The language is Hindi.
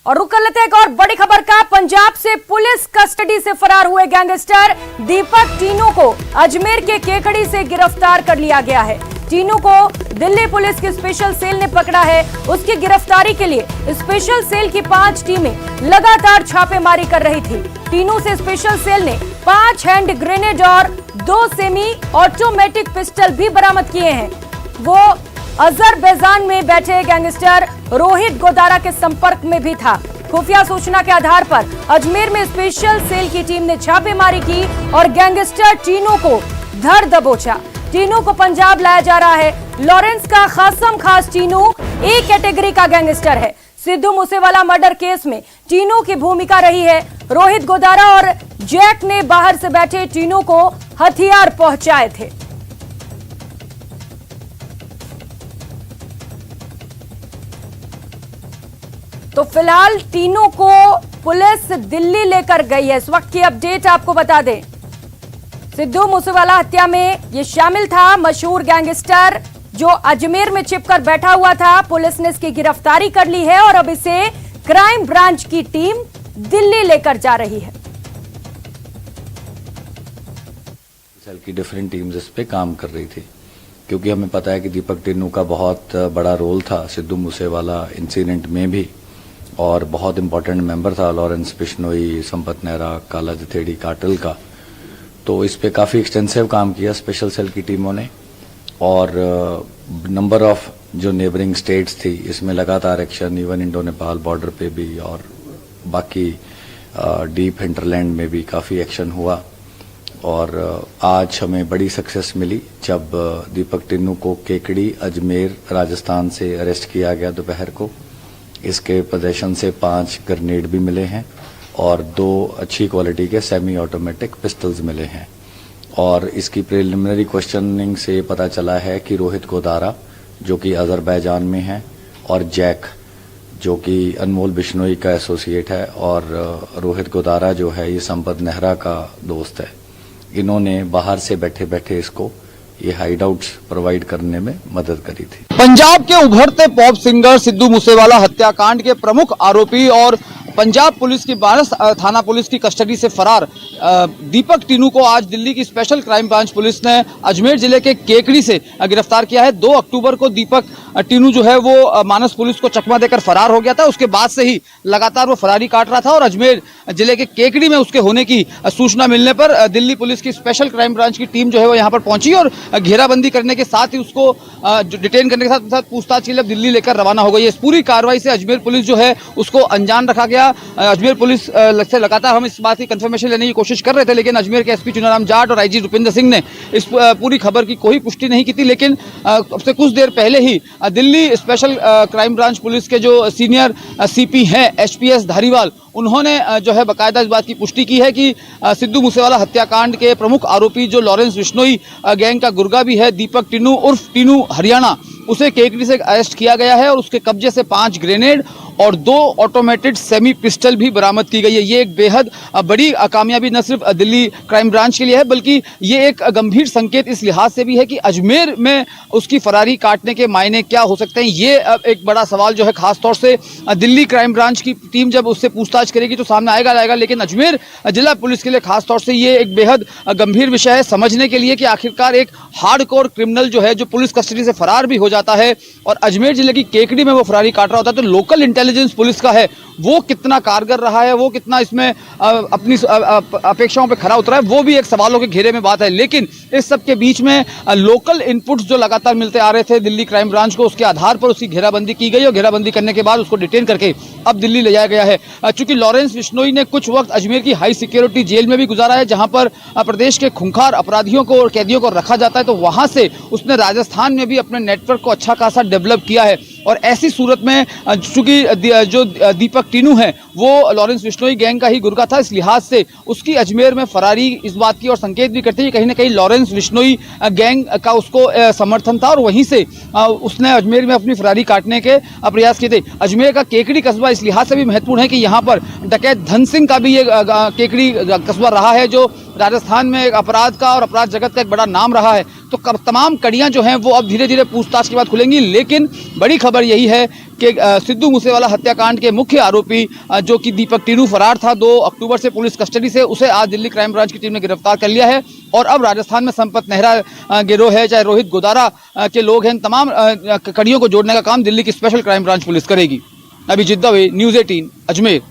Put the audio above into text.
और रुक कर लेते हैं एक और बड़ी खबर का। पंजाब से पुलिस कस्टडी से फरार हुए गैंगस्टर दीपक टीनू को अजमेर के केकड़ी से गिरफ्तार कर लिया गया है। टीनू को दिल्ली पुलिस की स्पेशल सेल ने पकड़ा है। उसकी गिरफ्तारी के लिए स्पेशल सेल की 5 टीमें लगातार छापेमारी कर रही थी। टीनू से स्पेशल सेल ने 5 हैंड ग्रेनेड और 2 सेमी ऑटोमेटिक पिस्टल भी बरामद किए हैं। वो अजरबैजान में बैठे गैंगस्टर रोहित गोदारा के संपर्क में भी था। खुफिया सूचना के आधार पर अजमेर में स्पेशल सेल की टीम ने छापेमारी की और गैंगस्टर टीनू को धर दबोचा। टीनू को पंजाब लाया जा रहा है। लॉरेंस का खासम खास टीनू ए कैटेगरी का गैंगस्टर है। सिद्धू मूसेवाला मर्डर केस में टीनू की भूमिका रही है। रोहित गोदारा और जैक ने बाहर से बैठे टीनू को हथियार पहुंचाए थे। तो फिलहाल टीनू को पुलिस दिल्ली लेकर गई है। इस वक्त की अपडेट आपको बता दें, सिद्धू मूसेवाला हत्या में ये शामिल था मशहूर गैंगस्टर जो अजमेर में छिपकर बैठा हुआ था। पुलिस ने इसकी गिरफ्तारी कर ली है और अब इसे क्राइम ब्रांच की टीम दिल्ली लेकर जा रही है। सेल की डिफरेंट टीम्स इस पे काम कर रही थी क्योंकि हमें पता है कि दीपक टीनू का बहुत बड़ा रोल था सिद्धू मूसेवाला इंसिडेंट में भी और बहुत इंपॉर्टेंट मेंबर था लॉरेंस बिश्नोई, संपत नेहरा, काला जथेड़ी कार्टेल का। तो इस पे काफ़ी एक्सटेंसिव काम किया स्पेशल सेल की टीमों ने और नंबर ऑफ जो नेबरिंग स्टेट्स थी इसमें लगातार action, even Indo Nepal border पे भी और बाकी डीप हिंटरलैंड में भी काफ़ी एक्शन हुआ। और आज हमें बड़ी सक्सेस मिली जब दीपक टीनू को केकड़ी अजमेर राजस्थान से अरेस्ट किया गया दोपहर को। इसके पोजेशन से 5 ग्रेनेड भी मिले हैं और 2 अच्छी क्वालिटी के सेमी ऑटोमेटिक पिस्टल्स मिले हैं। और इसकी प्रिलिमिनरी क्वेश्चनिंग से पता चला है कि रोहित गोदारा जो कि अजरबैजान में है और जैक जो कि अनमोल बिश्नोई का एसोसिएट है और रोहित गोदारा जो है ये संपत नेहरा का दोस्त है। इन्होंने बाहर से बैठे बैठे इसको ये हाइडआउट्स प्रोवाइड करने में मदद करी थी। पंजाब के उभरते पॉप सिंगर सिद्धू मूसेवाला हत्याकांड के प्रमुख आरोपी और पंजाब पुलिस की बारस थाना पुलिस की कस्टडी से फरार दीपक टीनू को आज दिल्ली की स्पेशल क्राइम ब्रांच पुलिस ने अजमेर जिले के केकड़ी से गिरफ्तार किया है। 2 अक्टूबर को दीपक टीनू जो है वो मानस पुलिस को चकमा देकर फरार हो गया था। उसके बाद से ही लगातार वो फरारी काट रहा था और अजमेर जिले के केकड़ी में उसके होने की सूचना मिलने पर दिल्ली पुलिस की स्पेशल क्राइम ब्रांच की टीम जो है वो यहाँ पर पहुंची और घेराबंदी करने के साथ ही उसको डिटेन करने के साथ पूछताछ के लिए दिल्ली लेकर रवाना हो गई है। इस पूरी कार्रवाई से अजमेर पुलिस जो है उसको अनजान रखा गया। अजमेर पुलिस से लगातार हम इस बात की कंफर्मेशन लेने की कोशिश कर रहे थे लेकिन अजमेर के एसपी चुनाराम जाट और आईजी रुपिंदर सिंह ने इस पूरी खबर की कोई पुष्टि नहीं की थी। लेकिन अब से कुछ देर पहले ही Delhi special crime branch police के जो सीनियर सीपी हैं एचपीएस धारीवाल, उन्होंने जो है बाकायदा इस बात की पुष्टि की है कि सिद्धू मूसेवाला हत्याकांड के प्रमुख आरोपी जो लॉरेंस बिश्नोई गैंग का गुर्गा भी है दीपक टीनू उर्फ टीनू हरियाणा, उसे केकड़ी से अरेस्ट किया गया है और उसके कब्जे से 5 ग्रेनेड और 2 ऑटोमेटेड सेमी पिस्टल भी बरामद की गई है। ये एक बेहद बड़ी कामयाबी न सिर्फ दिल्ली क्राइम ब्रांच के लिए है बल्कि ये एक गंभीर संकेत इस लिहाज से भी है कि अजमेर में उसकी फरारी काटने के मायने क्या हो सकते हैं। ये एक बड़ा सवाल जो है खासतौर से दिल्ली क्राइम ब्रांच की टीम जब उससे पूछताछ करेगी तो सामने आएगा। लेकिन अजमेर जिला पुलिस के लिए खासतौर से ये एक बेहद गंभीर विषय है समझने के लिए कि आखिरकार एक हार्डकोर क्रिमिनल जो है जो पुलिस कस्टडी से फरार भी हो जाता है और अजमेर जिले की केकड़ी में वो फरारी काट रहा होता है तो लोकल इंटेलिजेंस पुलिस का है वो कितना कारगर रहा है, वो कितना इसमें अपनी अपेक्षाओं पे खरा उतरा है, वो भी एक सवालों के घेरे में बात है। लेकिन इस सब के बीच में लोकल इनपुट्स जो लगातार मिलते आ रहे थे दिल्ली क्राइम ब्रांच को, उसके आधार पर उसकी घेराबंदी की गई और घेराबंदी करने के बाद उसको डिटेन करके अब दिल्ली ले जाया गया है। चूंकि लॉरेंस बिश्नोई ने कुछ वक्त अजमेर की हाई सिक्योरिटी जेल में भी गुजारा है जहां पर प्रदेश के खूंखार अपराधियों को और कैदियों को रखा जाता है, तो वहां से उसने राजस्थान में भी अपने नेटवर्क को अच्छा खासा डेवलप किया है। और ऐसी सूरत में चूंकि जो दीपक टीनू है वो लॉरेंस बिश्नोई गैंग का ही गुर्गा था, इस लिहाज से उसकी अजमेर में फरारी इस बात की और संकेत भी करते हैं कहीं ना कहीं लॉरेंस बिश्नोई गैंग का उसको समर्थन था और वहीं से उसने अजमेर में अपनी फरारी काटने के प्रयास किए थे। अजमेर का केकड़ी कस्बा इस लिहाज से भी महत्वपूर्ण है कि यहाँ पर डकैत धन सिंह का भी ये केकड़ी कस्बा रहा है जो राजस्थान में अपराध का और अपराध जगत का एक बड़ा नाम रहा है। तो तो तमाम कड़ियां जो हैं वो अब धीरे धीरे पूछताछ के बाद खुलेंगी। लेकिन बड़ी खबर यही है कि सिद्धू मूसेवाला हत्याकांड के मुख्य आरोपी जो कि दीपक टीनू फरार था 2 अक्टूबर से पुलिस कस्टडी से, उसे आज दिल्ली क्राइम ब्रांच की टीम ने गिरफ्तार कर लिया है। और अब राजस्थान में संपत नेहरा गिरोह है, चाहे रोहित गोदारा के लोग हैं, तमाम कड़ियों को जोड़ने का काम दिल्ली की स्पेशल क्राइम ब्रांच पुलिस करेगी। अभिजीत दवे, न्यूज़ 18, अजमेर।